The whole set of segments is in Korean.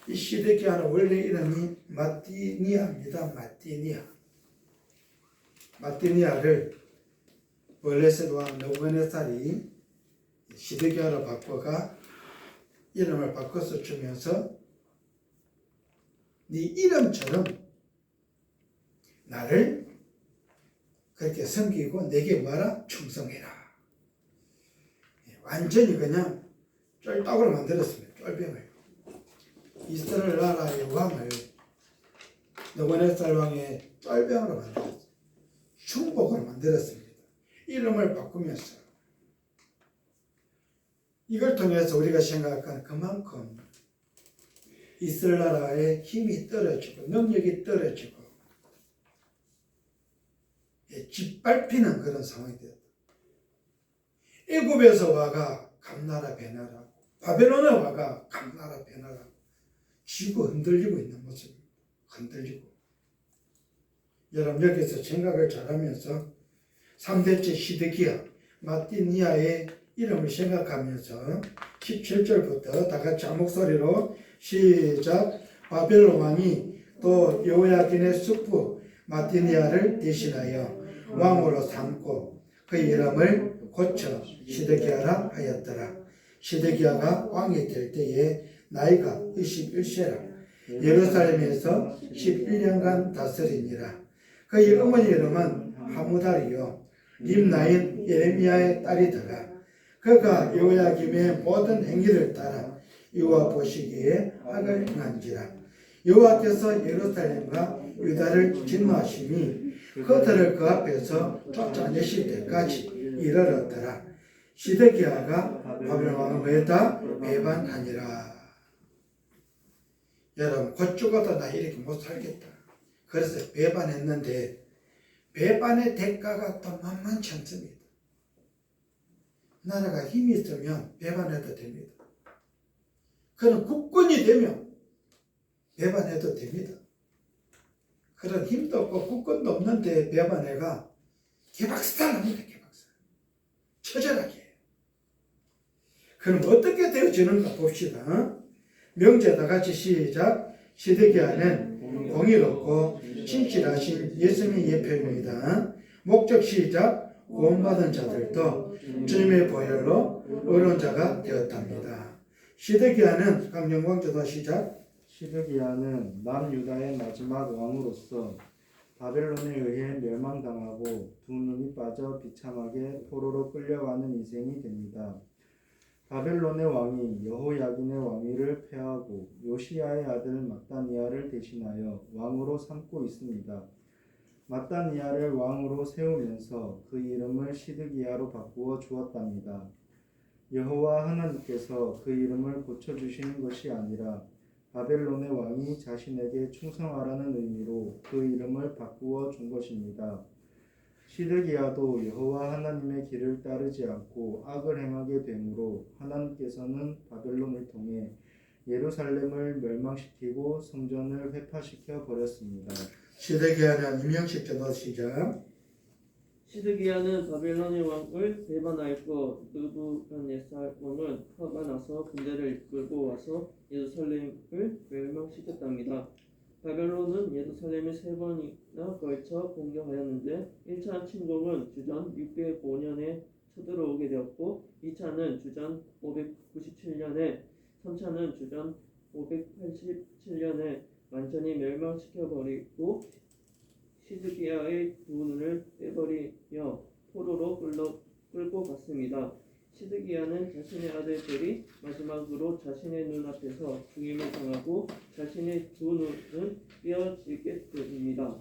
이 시드기야는 원래 이름이 마띠니아입니다. 마띠니아를 블레셋 왕 느부갓네살이 시드기야로 바꿔가 이름을 바꿔서 주면서 네 이름처럼 나를 그렇게 섬기고 내게 뭐하라? 충성해라. 완전히 그냥 쫄딱으로 만들었습니다. 쫄병을. 이스라엘 나라의 왕을 느부갓네살 왕의 쫄병으로 만들었어요. 충복으로 만들었습니다. 이름을 바꾸면서 이걸 통해서 우리가 생각하는 그만큼 이스라엘 나라의 힘이 떨어지고 능력이 떨어지고 짓밟히는 그런 상황이 되었다. 애굽에서 와가 감나라 배나라, 바벨론에 와가 감나라 배나라, 지고 흔들리고 있는 모습입니다. 흔들리고. 여러분 여기서 생각을 잘하면서 3대째 시드기야 마띠니아의 이름을 생각하면서 17절부터 다 같이 한 목소리로 시작. 바벨론 왕이 또 여호야긴의 숙부 마띠니아를 대신하여 왕으로 삼고 그 이름을 고쳐 시드기야라 하였더라. 시드기야가 왕이 될 때에 나이가 21세라. 예루살렘에서 11년간 다스리니라. 그의 어머니 이름은 하무달이요 림나인 예레미야의 딸이더라. 그가 여호야김의 모든 행위를 따라 여호와 보시기에 악을 행한지라. 여호와께서 예루살렘과 유다를 진노하심이 그들을 그 앞에서 쫓아내실 때까지 이르렀더라. 시드기야가 바벨론 왕을 뭐했다? 배반하니라. 여러분 곧 죽어도 나 이렇게 못 살겠다. 그래서 배반했는데 배반의 대가가 또 만만치 않습니다. 나라가 힘이 있으면 배반해도 됩니다. 그런 국군이 되면 배반해도 됩니다. 그런 힘도 없고 국군도 없는데 배반해가 개박살납니다. 개박살. 처절하게. 그럼 어떻게 되어지는가 봅시다. 명제 다 같이 시작. 시드기야는 공의롭고 진실하신 예수님의 예표입니다. 목적 시작. 구원받은 자들도 주님의 보혈로 의로운 자가 되었답니다. 시드기야는 강영광조도 시작. 시드기야는 남유다의 마지막 왕으로서 바벨론에 의해 멸망당하고 두 눈이 빠져 비참하게 포로로 끌려가는 인생이 됩니다. 바벨론의 왕이 여호야긴의 왕위를 폐하고 요시야의 아들 마따니아를 대신하여 왕으로 삼고 있습니다. 마따니아를 왕으로 세우면서 그 이름을 시드기야로 바꾸어 주었답니다. 여호와 하나님께서 그 이름을 고쳐주시는 것이 아니라 바벨론의 왕이 자신에게 충성하라는 의미로 그 이름을 바꾸어 준 것입니다. 시드기야도 여호와 하나님의 길을 따르지 않고 악을 행하게 되므로 하나님께서는 바벨론을 통해 예루살렘을 멸망시키고 성전을 회파시켜 버렸습니다. 시드기야는 임영식 전도 시작. 시드기야는 바벨론의 왕을 배반하였고 느부갓네살 왕은 화가 나서 군대를 이끌고 와서 예루살렘을 멸망시켰답니다. 바벨론은 예루살렘을 3번이나 걸쳐 공격하였는데 1차 침공은 주전 605년에 쳐들어오게 되었고 2차는 주전 597년에 3차는 주전 587년에 완전히 멸망시켜버리고 시드기야의 두 눈을 빼버리며 포로로 끌고 갔습니다. 시드기야는 자신의 아들들이 마지막으로 자신의 눈앞에서 죽임을 당하고 자신의 두 눈은 삐어지게 됩니다.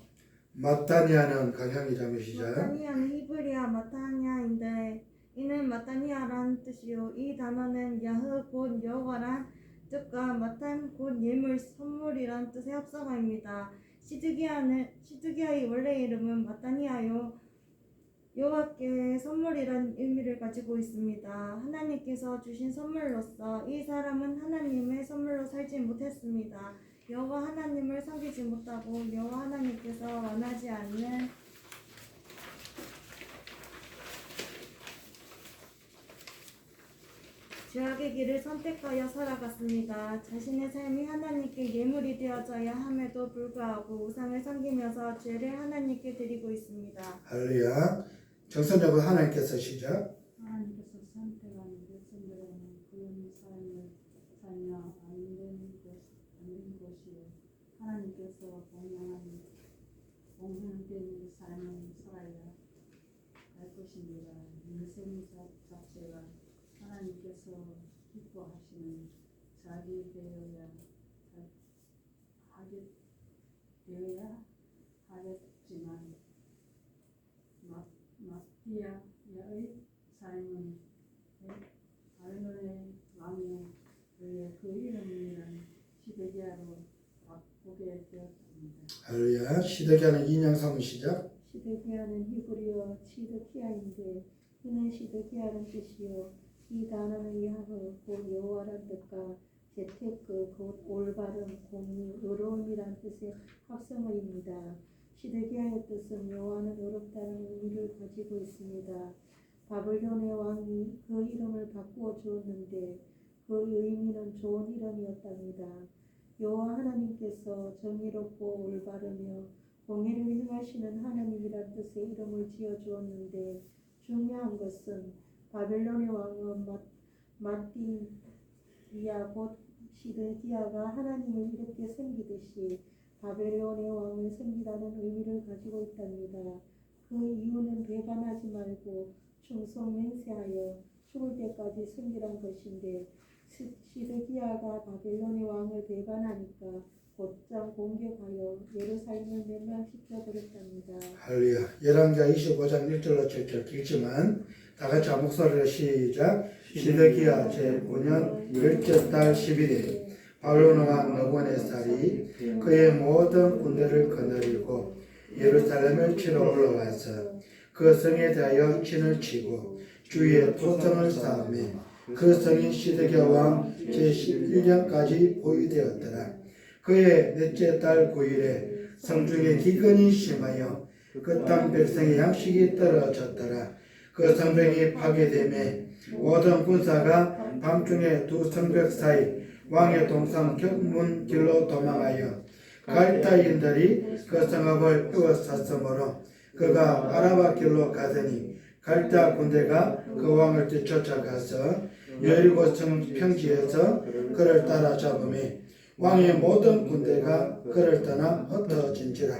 마따니아는 강향이 자매 시작. 마따니아는 히브리어 마타냐인데 이는 마따니아란 뜻이요 이 단어는 야흐 곧 여호와란 뜻과 마탄 곧 예물 선물이란 뜻의 합성어입니다. 시드기야의 원래 이름은 마따니아요 여호와께 선물이란 의미를 가지고 있습니다. 하나님께서 주신 선물로서 이 사람은 하나님의 선물로 살지 못했습니다. 여호와 하나님을 섬기지 못하고 여호와 하나님께서 원하지 않는 죄악의 길을 선택하여 살아갔습니다. 자신의 삶이 하나님께 예물이 되어져야 함에도 불구하고 우상을 섬기면서 죄를 하나님께 드리고 있습니다. 할렐루야. 정선적으로 하나님께서 시작. 하나님께서 선택한 백성들에게는 그런 삶을 살며 안된 것이요 하나님께서 공헌된 삶을 살아야 할 것입니다. 인생 자체가 하나님께서 기뻐하시는 자리 되어야 하겠지만 마띠아의 삶은 바벨론의 왕에 의해 그 이름이란 시드기야로 바꾸게 되었습니다. 할렐루야. 시드기야는 인양 사무 시작. 시드기야는 히브리어 시드키야인데 이는 시드기야란 뜻이요 이 단어는 야흐 곧 여호와란 뜻과 재테크 곧 올바름 공의 의로움이란 뜻의 합성어입니다. 시드기야의 뜻은 여호와는 의롭다는 의미를 가지고 있습니다. 바벨론의 왕이 그 이름을 바꾸어 주었는데 그 의미는 좋은 이름이었답니다. 여호와 하나님께서 정의롭고 올바르며 공의를 행하시는 하나님이란 뜻의 이름을 지어 주었는데 중요한 것은 바벨론의 왕은 마띠야 곧 시드기야가 하나님을 이렇게 섬기듯이 바벨론의 왕을 섬기라는 의미를 가지고 있답니다. 그 이유는 배반하지 말고 충성 맹세하여 죽을 때까지 섬기란 것인데 시드기야가 바벨론의 왕을 배반하니까 곧장 공격하여 예루살렘을 멸망시켜 버렸답니다. 할렐루야. 열왕기하 25장 1절로 7절 길지만 다 같이 한 목소리로 시작. 시드기야 제9년 열째 달 11일 바벨론 왕 느부갓네살이 그의 모든 군대를 거느리고 예루살렘을 치러 올라와서 그 성에 대하여 진을 치고 주위에 토성을 쌓으며 그 성이 시드기야 왕 제11년까지 보유되었더라. 그의 넷째 달 9일에 성중에 기근이 심하여 그 땅 백성의 양식이 떨어졌더라. 그 성벽이 파괴되매 모든 군사가 밤중에 두 성벽 사이 왕의 동상 격문 길로 도망하여 갈다인들이 그 성읍을 에워쌌으므로 그가 아라바 길로 가더니 갈다 군대가 그 왕을 쫓아가서 여리고 성 평지에서 그를 따라잡으며 왕의 모든 군대가 그를 떠나 흩어진지라.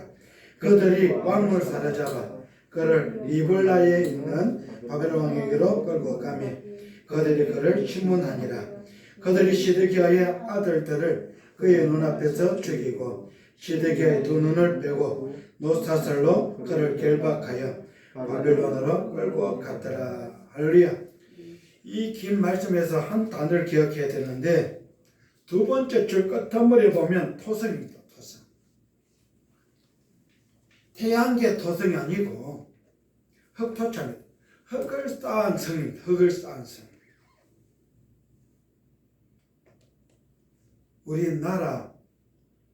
그들이 왕을 사로잡아 그를 리블라에 있는 바벨론 왕에게로 끌고 가며 그들이 그를 심문하니라. 그들이 시드기야의 아들들을 그의 눈앞에서 죽이고 시드기야의 두 눈을 빼고 노사슬로 그를 결박하여 바벨론으로 끌고 갔더라. 할렐루야. 이 긴 말씀에서 한 단어를 기억해야 되는데 두 번째 줄 끝머리에 보면 토성입니다. 토성. 태양계 토성이 아니고 흑토창입니다. 흙을 쌓은 성입니다. 흙을 쌓은 성. 우리나라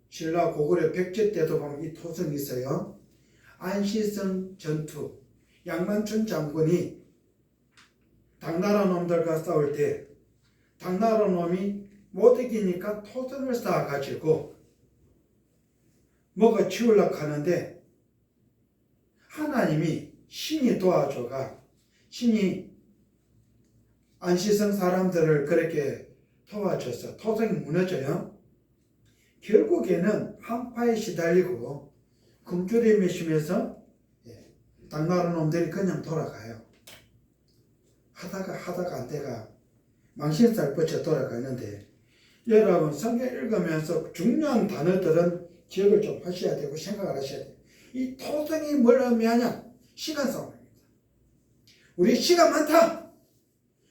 신라 고구려 백제 때도 보면 이 토성이 있어요. 안시성 전투, 양만춘 장군이 당나라 놈들과 싸울 때 당나라 놈이 못 이기니까 토성을 쌓아가지고 뭐가 치우려고 하는데 하나님이 신이 도와줘가 신이 안시성 사람들을 그렇게 도와줘서 토성이 무너져요. 결국에는 한파에 시달리고 금줄에 매심해서 당나라 놈들이 그냥 돌아가요. 하다가 안 돼가 망신살 뻗쳐 돌아가는데 여러분 성경 읽으면서 중요한 단어들은 기억을 좀 하셔야 되고 생각을 하셔야 돼요. 이 토성이 뭘 의미하냐? 시간 싸움입니다. 우리 시간 많다.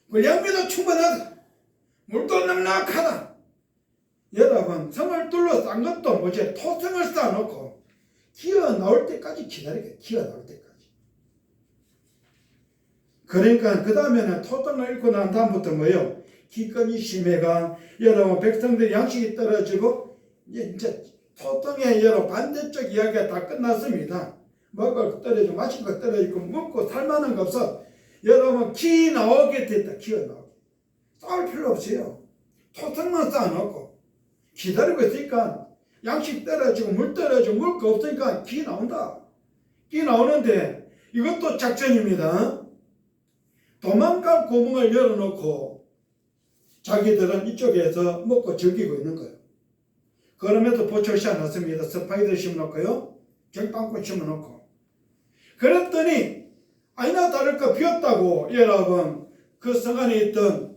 물량비도 충분하다. 물도 넉넉하다. 여러분 성을 둘러싼 것도 뭐지? 토성을 쌓아놓고 기어 나올 때까지 기다리게. 기어 나올 때까지. 그러니까 그 다음에는 토성을 읽고 난 다음부터 뭐예요? 기근이 심해가 여러분 백성들의 양식이 떨어지고 이제 토성의 여러 반대쪽 이야기가 다 끝났습니다. 먹을 거 떨어지고 마실 거 떨어지고 먹고 살만한 거 없어. 여러분 기 나오게 됐다. 기어 나오게. 싸울 필요 없어요. 토성만 쌓아놓고 기다리고 있으니까 양식 떨어지고 물 떨어지고 먹을 거 없으니까 기 나온다. 기 나오는데 이것도 작전입니다. 도망갈 구멍을 열어놓고 자기들은 이쪽에서 먹고 즐기고 있는 거예요. 그럼에도 보초를 씌워놨습니다. 스파이더 심어놓고요. 쟁빵꽃 심어놓고. 그랬더니 아니나 다를까 비었다고 여러분 그 성 안에 있던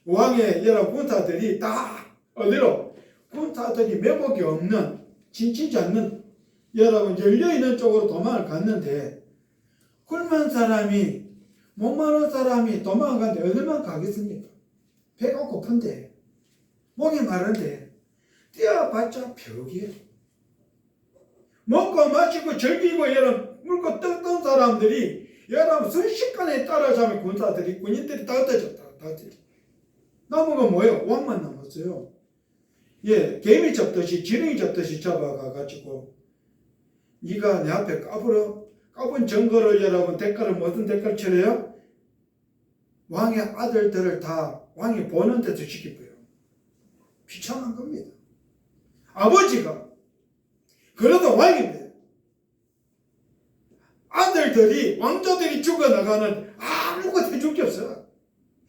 왕의 여러 군사들이 다 어디로? 군사들이 매복이 없는 지치지 않는 여러분 열려있는 쪽으로 도망을 갔는데 굶은 사람이 목마른 사람이 도망을 갔는데 어디만 가겠습니까? 배가 고픈데 목이 마른데 뛰어봤자 벽이에요. 먹고 마시고 즐기고 여러분 물고 뜯던 사람들이 여러분 순식간에 따라잡은 군사들이 군인들이 다 흩어졌다. 남은 건 뭐예요? 왕만 남았어요. 예, 개미 잡듯이 지렁이 잡듯이 잡아가가지고 네가 내 앞에 까본 증거를 여러분 대가를 무슨 대가를 치러요? 왕의 아들들을 다 왕이 보는 데서 시키고요. 비참한 겁니다. 아버지가 그래도 왕인데 아들들이 왕자들이 죽어나가는 아무것도 해줄 게 없어.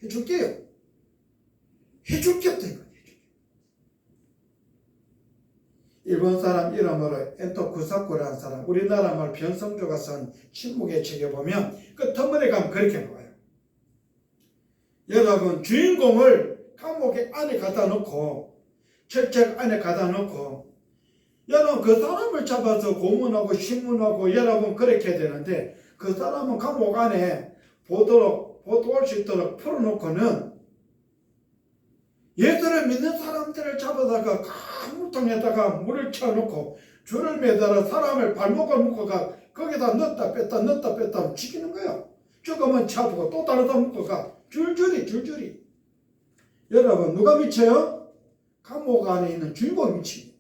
해줄게요. 해줄 게 없다 이거. 일본 사람 이름으로 엔토 쿠사쿠라는 사람, 우리나라 말 변성조가 쓴 침묵의 책에 보면 그 터물에 가면 그렇게 나와요. 여러분 주인공을 감옥에 안에 갖다 놓고 철책 안에 갖다 놓고 여러분 그 사람을 잡아서 고문하고 신문하고 여러분 그렇게 되는데 그 사람은 감옥 안에 보도할 수 있도록 풀어놓고는 예수를 믿는 사람들을 잡아다가 강물통에다가 물을 채워놓고 줄을 매달아 사람을 발목을 묶어가 거기다 넣었다 뺐다 죽이는 거야. 죽으면 잡고 또 다른 데 묶어가 줄줄이. 여러분 누가 미쳐요? 감옥 안에 있는 주인공이 미칩니다.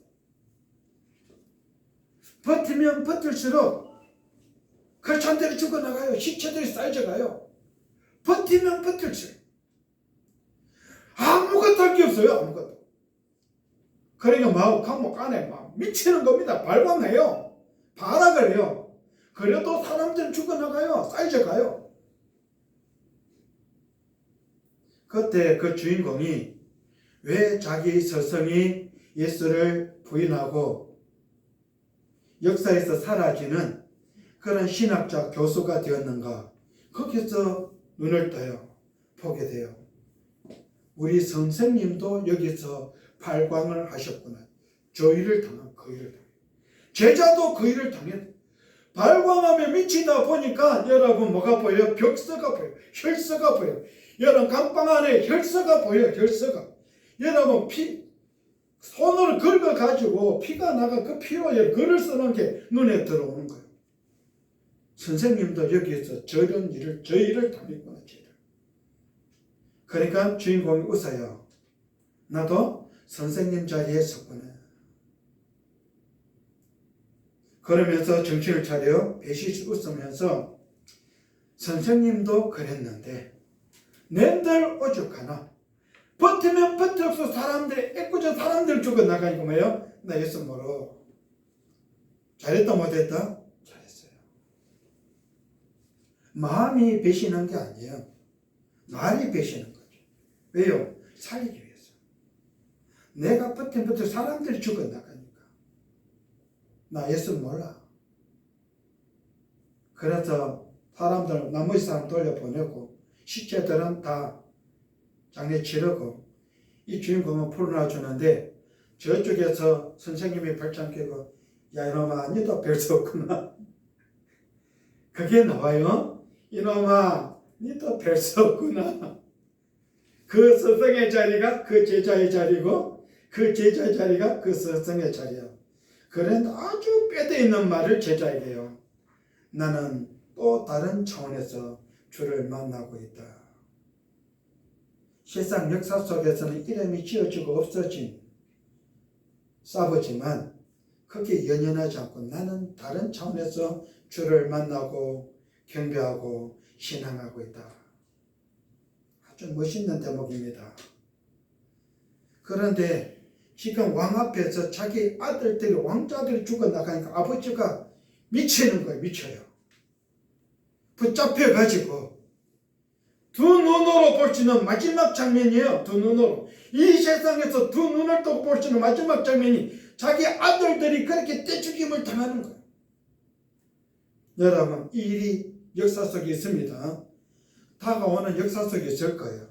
버티면 버틸수록 거찬들이 죽어나가요. 시체들이 쌓여져가요. 버티면 버틸수록 아무것도 할 게 없어요. 아무것도. 그러니까 막 감옥 안에 막 미치는 겁니다. 발광해요. 발악을 해요. 그래도 사람들은 죽어나가요. 쌓여져가요. 그때 그 주인공이 왜 자기 스승이 예수를 부인하고 역사에서 사라지는 그런 신학자 교수가 되었는가? 거기서 눈을 떠요. 보게 돼요. 우리 선생님도 여기서 발광을 하셨구나. 저 일을 당한 그 일을 당해. 제자도 그 일을 당했. 발광하며 미치다 보니까 여러분 뭐가 보여요? 벽서가 보여요. 혈서가 보여요. 여러분 감방 안에 혈서가 보여요. 혈서가. 여러분 손으로 긁어가지고 피가 나가 그 피로 글을 쓰는 게 눈에 들어오는 거예요. 선생님도 여기에서 저 일을 당했구나. 그러니까 주인공이 웃어요. 나도 선생님 자리에 섰구나. 그러면서 정신을 차려 배시시 웃으면서 선생님도 그랬는데 낸들 오죽하나 버티면 버텨서 사람들이 애꿎은 사람들 죽어나가니까 뭐예요? 나 예수 모르. 잘했다 못했다? 잘했어요. 마음이 배신한 게 아니에요. 말이 배신한 거죠. 왜요? 살리기 위해서. 내가 버티면 사람들이 죽어나가니까. 나 예수 몰라. 그래서 사람들 나머지 사람 돌려보내고 시체들은 다 장례 치르고 이 주인공은 풀어놔주는데 저쪽에서 선생님이 발짱 깨고 야 이놈아 니도 별 수 없구나. 그게 나와요. 이놈아 니도 별 수 없구나. 그 스승의 자리가 그 제자의 자리고 그 제자의 자리가 그 스승의 자리야. 그런데 아주 뼈대 있는 말을 제자에게 해요. 나는 또 다른 차원에서 주를 만나고 있다. 세상 역사 속에서는 이름이 지어지고 없어진 사보지만 그게 연연하지 않고 나는 다른 차원에서 주를 만나고 경배하고 신앙하고 있다. 아주 멋있는 대목입니다. 그런데 지금 왕 앞에서 자기 아들들이 왕자들이 죽어나가니까 아버지가 미치는 거예요. 미쳐요. 붙잡혀가지고 두 눈으로 볼 수 있는 마지막 장면이에요. 두 눈으로. 이 세상에서 두 눈을 뜨고 볼 수 있는 마지막 장면이 자기 아들들이 그렇게 떼죽임을 당하는 거예요. 여러분, 이 일이 역사 속에 있습니다. 다가오는 역사 속에 있을 거예요.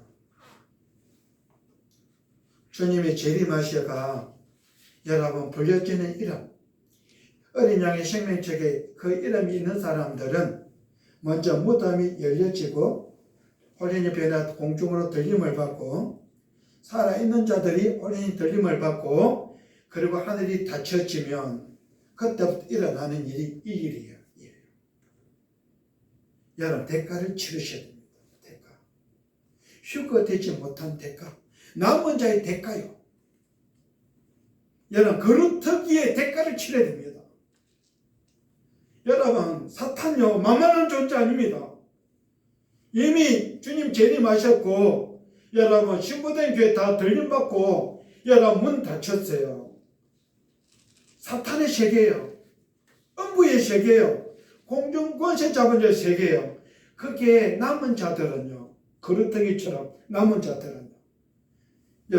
주님의 재림하셔가 여러분 불려지는 이름, 어린 양의 생명책에 그 이름이 있는 사람들은 먼저 무덤이 열려지고 호련히 변화 공중으로 들림을 받고 살아있는 자들이 호련히 들림을 받고 그리고 하늘이 닫혀지면 그때부터 일어나는 일이 이 일이에요. 여러분 대가를 치르셔야 됩니다. 대가. 휴거되지 못한 대가. 남은 자의 대가요. 여러분 그루터기의 대가를 치러야 됩니다. 여러분 사탄요 만만한 존재 아닙니다. 이미 주님 재림하셨고 여러분 신부된 교회 다 들림받고 여러분 문 닫혔어요. 사탄의 세계예요. 음부의 세계예요. 공중 권세 잡은 자의 세계예요. 거기에 남은 자들은요. 그루터기처럼 남은 자들은요.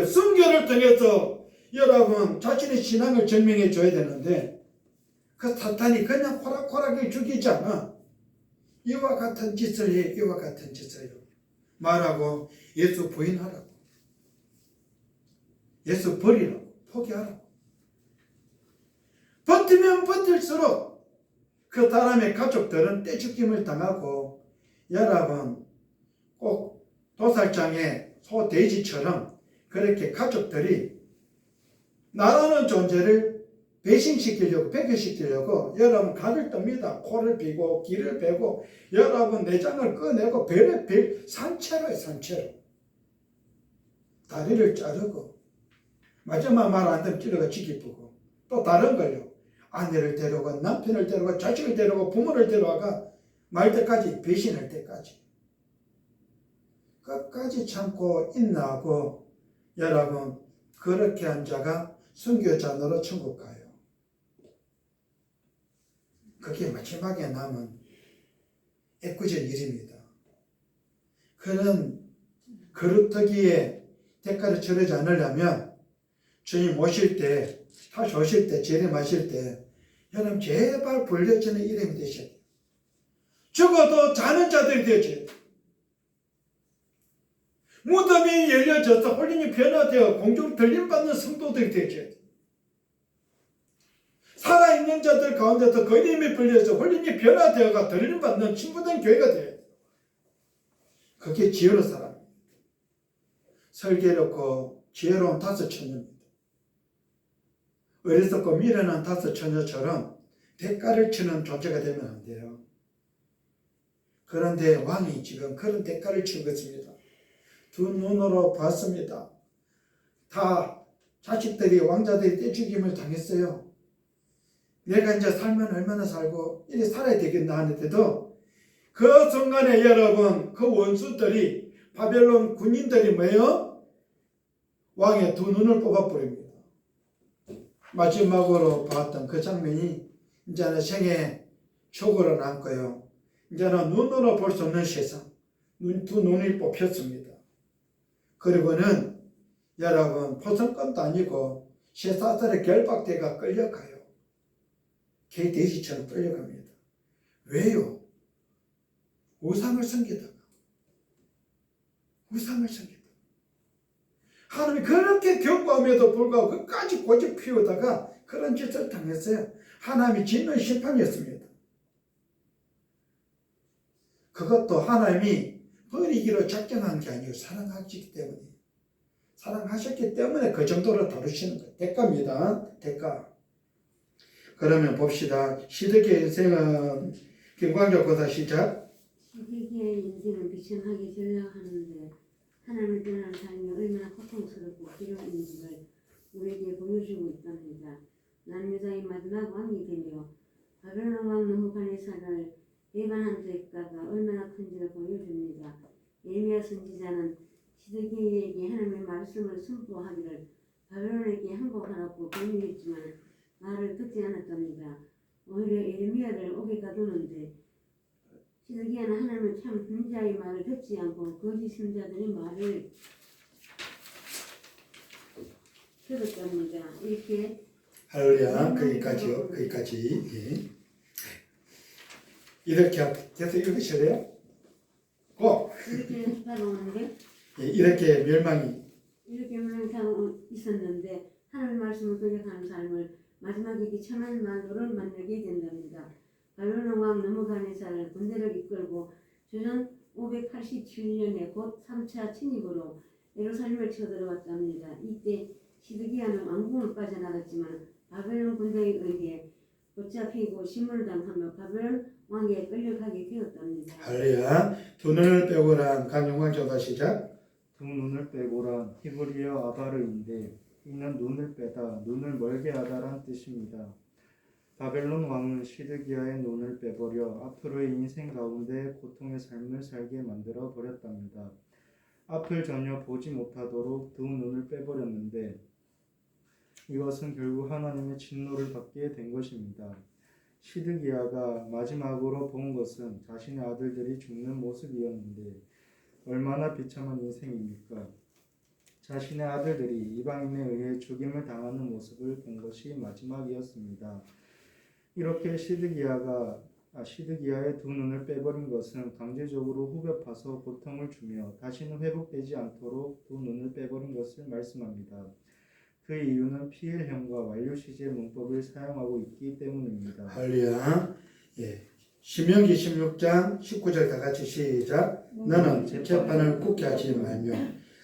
순교를 통해서 여러분 자신의 신앙을 증명해 줘야 되는데 그 사탄이 그냥 호락호락하게 죽이지 않아. 이와 같은 짓을 해. 이와 같은 짓을 해요. 말하고 예수 부인하라고. 예수 버리라고. 포기하라고. 버티면 버틸수록 그 사람의 가족들은 떼죽김을 당하고 여러분 꼭 도살장의 소돼지처럼 그렇게 가족들이 나라는 존재를 배신시키려고 배교시키려고 여러분 간을 뜹니다. 코를 비고 귀를 베고 여러분 내장을 꺼내고 배를 산채로 해요. 산채로 다리를 자르고 마지막 말 안 되면 찌르고 지키고 또 다른 걸요. 아내를 데려가 남편을 데려가 자식을 데려가 부모를 데려가 말 때까지 배신할 때까지 끝까지 참고 인내하고 여러분 그렇게 한 자가 순교자노로 천국 가요. 그게 마지막에 남은 애꿎은 일입니다. 그런 그루터기에 대가를 치르지 않으려면 주님 오실 때 다시 오실 때 재림하실 때 여러분 제발 불려지는 이름이 되셔야 돼요. 죽어도 자는 자들이 되죠. 무덤이 열려져서 홀린이 변화되어 공중 들림받는 성도들이 되죠. 살아있는 자들 가운데서 그 이름이 불려서 홀린이 변화되어가 들림받는 친구된 교회가 돼요. 그게 지혜로운 사람. 설계롭고 지혜로운 다섯 처녀입니다. 어리석고 미련한 다섯 처녀처럼 대가를 치는 존재가 되면 안 돼요. 그런데 왕이 지금 그런 대가를 치고 있습니다. 두 눈으로 봤습니다. 다 자식들이 왕자들이 떼죽임을 당했어요. 내가 이제 살면 얼마나 살고 이렇게 살아야 되겠나 하는데도 그 순간에 여러분 그 원수들이 바벨론 군인들이 뭐예요? 왕의 두 눈을 뽑아버립니다. 마지막으로 봤던 그 장면이 이제는 생애 초고를 안고요. 이제는 눈으로 볼 수 없는 세상 두 눈이 뽑혔습니다. 그리고는 여러분 포성권도 아니고 쇠사슬에 결박대가 끌려가요. 개돼지처럼 끌려갑니다. 왜요? 우상을 섬기다가 하나님이 그렇게 경고함에도 불구하고 끝까지 고집 피우다가 그런 짓을 당했어요. 하나님이 짓는 심판이었습니다. 그것도 하나님이 버리기로 작정한 게 아니고 사랑하셨기 때문에 그 정도로 다루시는 거예요. 대가입니다. 대가. 그러면 봅시다. 시드기의 인생은 김광적 고사 시작. 시드기의 인생은 비참하게 전락하는데 하나님을 떠나는 삶이 얼마나 고통스럽고 괴로운지를 우리에게 보여주고 있답니다. 나는 유다의 마지막 왕이 되며 바벨론 왕 느부갓네살을 배반한 대가가 얼마나 큰지를 보여줍니다. 예레미야 선지자는 시드기야에게 하나님의 말씀을 선포하기를 바벨론에게 항복하라고 명령했지만 말을 듣지 않았답니다. 오히려 에레미야를 옥에 가두는데 시드기야는 하나님의 참 선지자의 말을 듣지 않고 거짓 선지자들의 말을 들었답니다. 이렇게 할렐루야. 거기까지요. 거기까지. 예. 이렇게 계속 읽으실래요? 꼭 이렇게 다가오는데 예, 이렇게 멸망이 이렇게 물렁타고 있었는데 하나님 말씀을 거역하는 삶을 마지막에 비참한 만도를 만나게 된답니다. 바벨론 왕 느부갓네살 군대를 이끌고 주전 587년에 곧 3차 침입으로 예루살렘을 쳐들어갔답니다. 이때 시드기야는 왕궁을 빠져나갔지만 바벨론 군대에 의해 붙잡히고 신문당하며 바벨론 왕에게 끌려가게 되었답니다. 할렐루야. 두 눈을 빼고란 강용광 교사 시작. 두 눈을 빼고란 히브리어 아바르인데 이는 눈을 빼다, 눈을 멀게 하다란 뜻입니다. 바벨론 왕은 시드기야의 눈을 빼버려 앞으로의 인생 가운데 고통의 삶을 살게 만들어 버렸답니다. 앞을 전혀 보지 못하도록 두 눈을 빼버렸는데 이것은 결국 하나님의 진노를 받게 된 것입니다. 시드기야가 마지막으로 본 것은 자신의 아들들이 죽는 모습이었는데 얼마나 비참한 인생입니까? 자신의 아들들이 이방인에 의해 죽임을 당하는 모습을 본 것이 마지막이었습니다. 이렇게 시드기야의 두 눈을 빼버린 것은 강제적으로 후벼 파서 고통을 주며 다시는 회복되지 않도록 두 눈을 빼버린 것을 말씀합니다. 그 이유는 피엘형과 완료시제 문법을 사용하고 있기 때문입니다. 할렐루야. 예. 신명기 16장 19절 다 같이 시작. 너는 재판을 굳게 하지 말며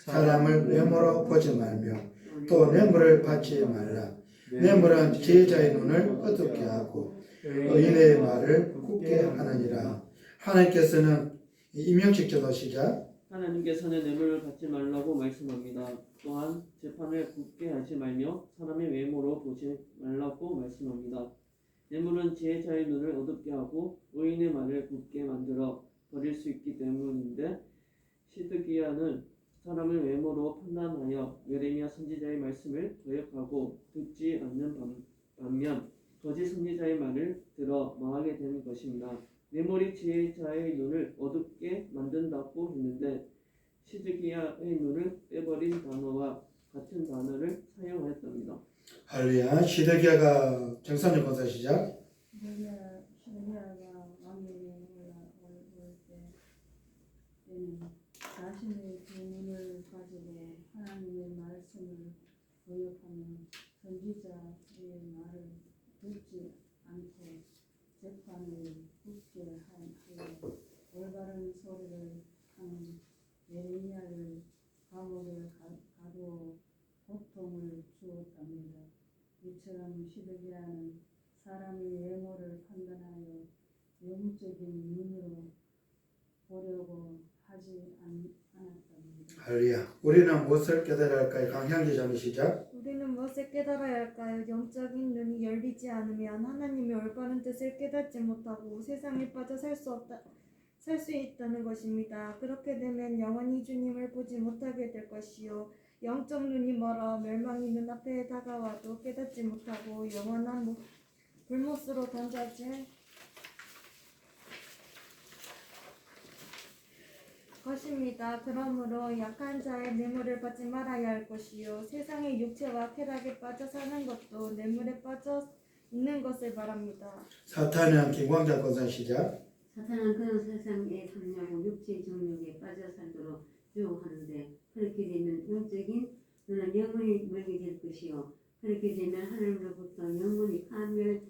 사람을 외모로 보지 말며 또 뇌물을 받지 말라. 뇌물은 지혜자의 눈을 어둡게 하고 의인의 말을 굳게 하느니라. 하나님께서는 임명식 전도 시작. 하나님께서는 뇌물을 받지 말라고 말씀합니다. 또한 재판을 굳게 하지 말며 사람의 외모로 보지 말라고 말씀합니다. 뇌물은 지혜자의 눈을 어둡게 하고 의인의 말을 굳게 만들어 버릴 수 있기 때문인데 시드기야는 사람을 외모로 판단하여 예레미야 선지자의 말씀을 거역하고 듣지 않는 반면 거짓 선지자의 말을 들어 망하게 된 것입니다. 뇌물이 지혜자의 눈을 어둡게 만든다고 했는데 시드기야의 눈을 빼버린 단어와 같은 단어를 사용하였답니다. 할렐루야. 시드기야가 정선의 권사 시작. 시드기야가 왕위에 올라올 때는 자신의 두 눈을 가지고 하나님의 말씀을 거역하며 선지자의 말을 듣지 않고 재판을 굳게 하여 올바른 소리를 하는 예레미야를 감옥에 가두어 고통을 주었답니다. 이처럼 시드기야는 사람의 외모를 판단하여 영적인 눈으로 보려고 하지 않았답니다. 할렐루야. 우리는 무엇을 깨달아야 할까요? 강향기 자매 시작. 우리는 무엇을 깨달아야 할까요? 영적인 눈이 열리지 않으면 하나님의 올바른 뜻을 깨닫지 못하고 세상에 빠져 살 수 있다는 것입니다. 그렇게 되면 영원히 주님을 보지 못하게 될 것이요 영적 눈이 멀어 멸망이 눈앞에 다가와도 깨닫지 못하고 영원한 불못으로 던져질 것입니다. 그러므로 약한 자의 뇌물을 받지 말아야 할 것이요 세상의 육체와 쾌락에 빠져 사는 것도 뇌물에 빠져 있는 것을 말합니다. 사탄은 김광자 권사 시작. 사탄은 그런 세상의 탐욕과 육체의 정욕에 빠져 살도록 유혹하는데 그렇게 되면 영적인 눈은 영원히 멀게 될 것이요 그렇게 되면 하나님으로부터 영원히 파멸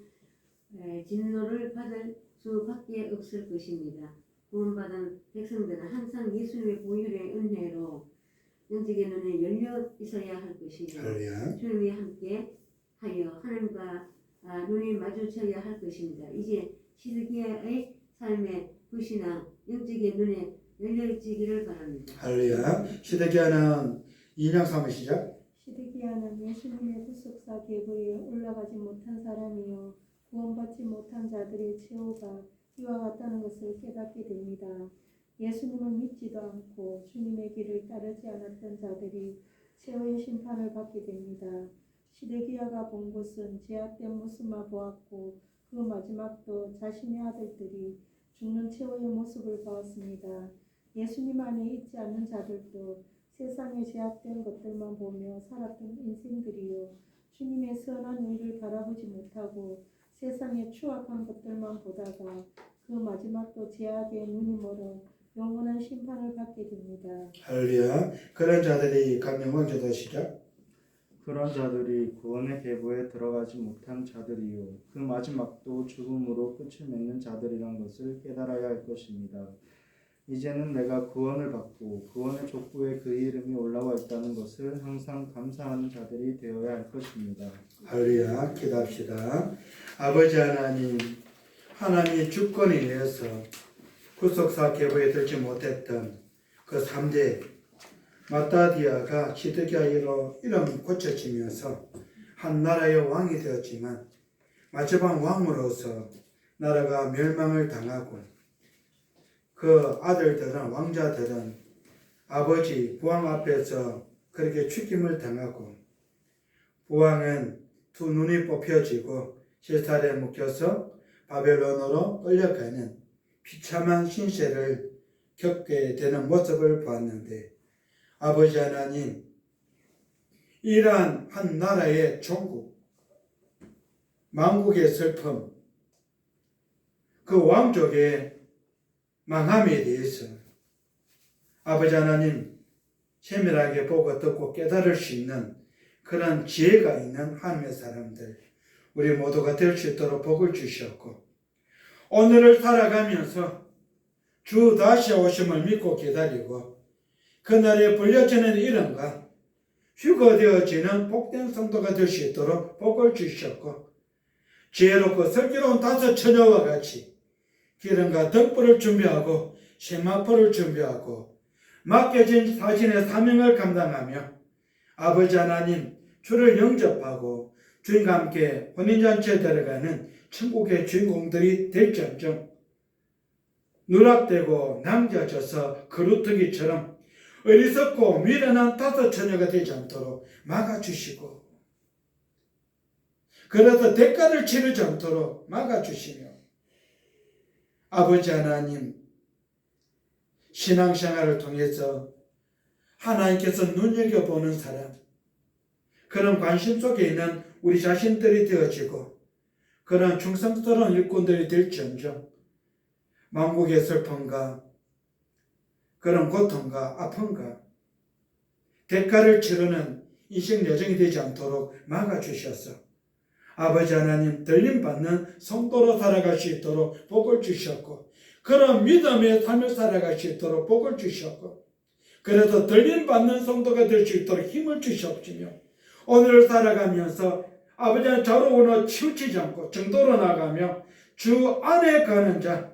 진노를 받을 수밖에 없을 것입니다. 구원받은 백성들은 항상 예수님의 보혈의 은혜로 영적인 눈에 열려 있어야 할 것이며 할렐루야. 주님이 함께 하여 하나님과 눈이 마주쳐야 할 것입니다. 이제 시드기야의 삶의 불신앙 영적인 눈에 열려지기를 바랍니다. 할렐루야. 시드기야는 인양 3을 시작. 시드기야는 예수님의 구속사 계보에 올라가지 못한 사람이요 구원받지 못한 자들의 최후가 이와 같다는 것을 깨닫게 됩니다. 예수님을 믿지도 않고 주님의 길을 따르지 않았던 자들이 최후의 심판을 받게 됩니다. 시드기야가 본 것은 제압된 모습만 보았고 그 마지막도 자신의 아들들이 죽는 최후의 모습을 보았습니다. 예수님 안에 있지 않는 자들도 세상에 제압된 것들만 보며 살았던 인생들이요, 주님의 선한 의를 바라보지 못하고 세상의 추악한 것들만 보다가 그 마지막도 제약에 눈이 멀어 영원한 심판을 받게 됩니다. 할렐루야. 그런 자들이 강령왕기도 시작. 그런 자들이 구원의 계보에 들어가지 못한 자들이요, 그 마지막도 죽음으로 끝을 맺는 자들이란 것을 깨달아야 할 것입니다. 이제는 내가 구원을 받고 구원의 족보에 그 이름이 올라와 있다는 것을 항상 감사하는 자들이 되어야 할 것입니다. 할렐루야. 기도합시다. 아버지 하나님, 하나님이 주권에 의해서 구속사 계보에 들지 못했던 그 3대 마따디아가 시드기야로 이름 고쳐지면서 한 나라의 왕이 되었지만 마지막 왕으로서 나라가 멸망을 당하고 그 아들들은, 왕자들은 아버지 부왕 앞에서 그렇게 죽임을 당하고 부왕은 두 눈이 뽑혀지고 실살에 묶여서 바벨론으로 끌려가는 비참한 신세를 겪게 되는 모습을 보았는데, 아버지 하나님, 이러한 한 나라의 종국, 만국의 슬픔, 그 왕족의 망함에 대해서 아버지 하나님 세밀하게 보고 듣고 깨달을 수 있는 그런 지혜가 있는 하나님의 사람들, 우리 모두가 될 수 있도록 복을 주셨고, 오늘을 살아가면서 주 다시 오심을 믿고 기다리고 그날에 불려지는 이름과 휴거되어지는 복된 성도가 될 수 있도록 복을 주셨고, 지혜롭고 슬기로운 5 처녀와 같이 기름과 등불을 준비하고 세마포를 준비하고 맡겨진 사신의 사명을 감당하며 아버지 하나님 주를 영접하고 주님과 함께 혼인잔치에 들어가는 천국의 주인공들이 될지언정 누락되고 남겨져서 그루터기처럼 어리석고 미련한 5 처녀가 되지 않도록 막아주시고, 그래서 대가를 치르지 않도록 막아주시며, 아버지 하나님 신앙생활을 통해서 하나님께서 눈여겨보는 사람, 그런 관심 속에 있는 우리 자신들이 되어지고 그런 충성스러운 일꾼들이 될지언정 만국의 슬픔과 그런 고통과 아픔과 대가를 치르는 인생 여정이 되지 않도록 막아주셔서 아버지 하나님 들림받는 성도로 살아갈 수 있도록 복을 주셨고, 그런 믿음의 삶을 살아갈 수 있도록 복을 주셨고, 그래서 들림받는 성도가 될 수 있도록 힘을 주셨으며, 오늘을 살아가면서 아버지 하나님 좌로우로 치우치지 않고 정도로 나가며 주 안에 가는 자,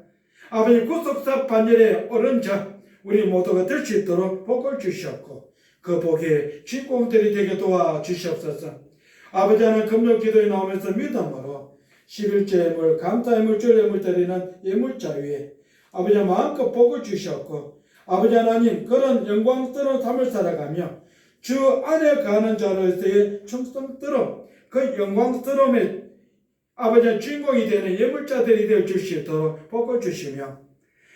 아버지 구속사 반열에 오른 자, 우리 모두가 될 수 있도록 복을 주셨고 그 복의 주인공들이 되게 도와주시옵소서. 아버지 하나님 금요 기도에 나오면서 믿음으로 11조 예물, 감사 예물, 주 예물 드리는 예물자 위에 아버지 마음껏 복을 주셨고, 아버지 하나님 그런 영광스러운 삶을 살아가며 주 안에 가는 자로서의 충성스러움, 그 영광스러움의 아버지 주인공이 되는 예물자들이 되어 주시도록 복을 주시며,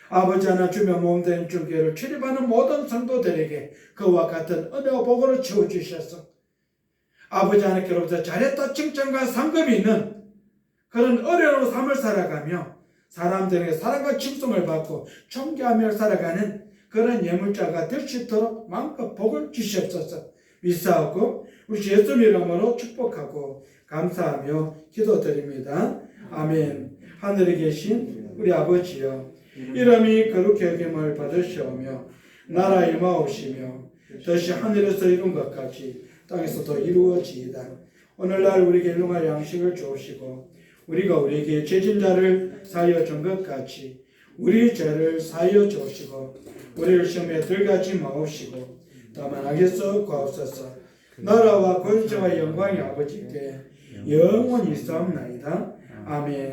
아버지 하나 주며 몸된 중계를 출입하는 모든 성도들에게 그와 같은 은혜와 복으로 채워주셔서 아버지 하나님께로부터 잘했다 칭찬과 상급이 있는 그런 어려운 삶을 살아가며 사람들에게 사랑과 칭송을 받고 존경하며 살아가는 그런 예물자가 될 수 있도록 마음껏 복을 주시옵소서. 믿사옵고 우리 주 예수 이름으로 축복하고 감사하며 기도드립니다. 아멘. 하늘에 계신 우리 아버지여, 이름이 거룩히 여김을 받으시오며 나라 임하옵시며 뜻이 하늘에서 이룬 것 같이 땅에서도 이루어지이다. 오늘날 우리에게 일용할 양식을 주옵시고 우리가 우리에게 죄진 자를 사하여 준 것 같이 우리 죄를 사하여 주옵시고 우리를 시험에 들어가지 마옵시고 다만 악에서 구하옵소서. 나라와 권세와 영광이 아버지께 영원히 있사옵나이다. 아멘.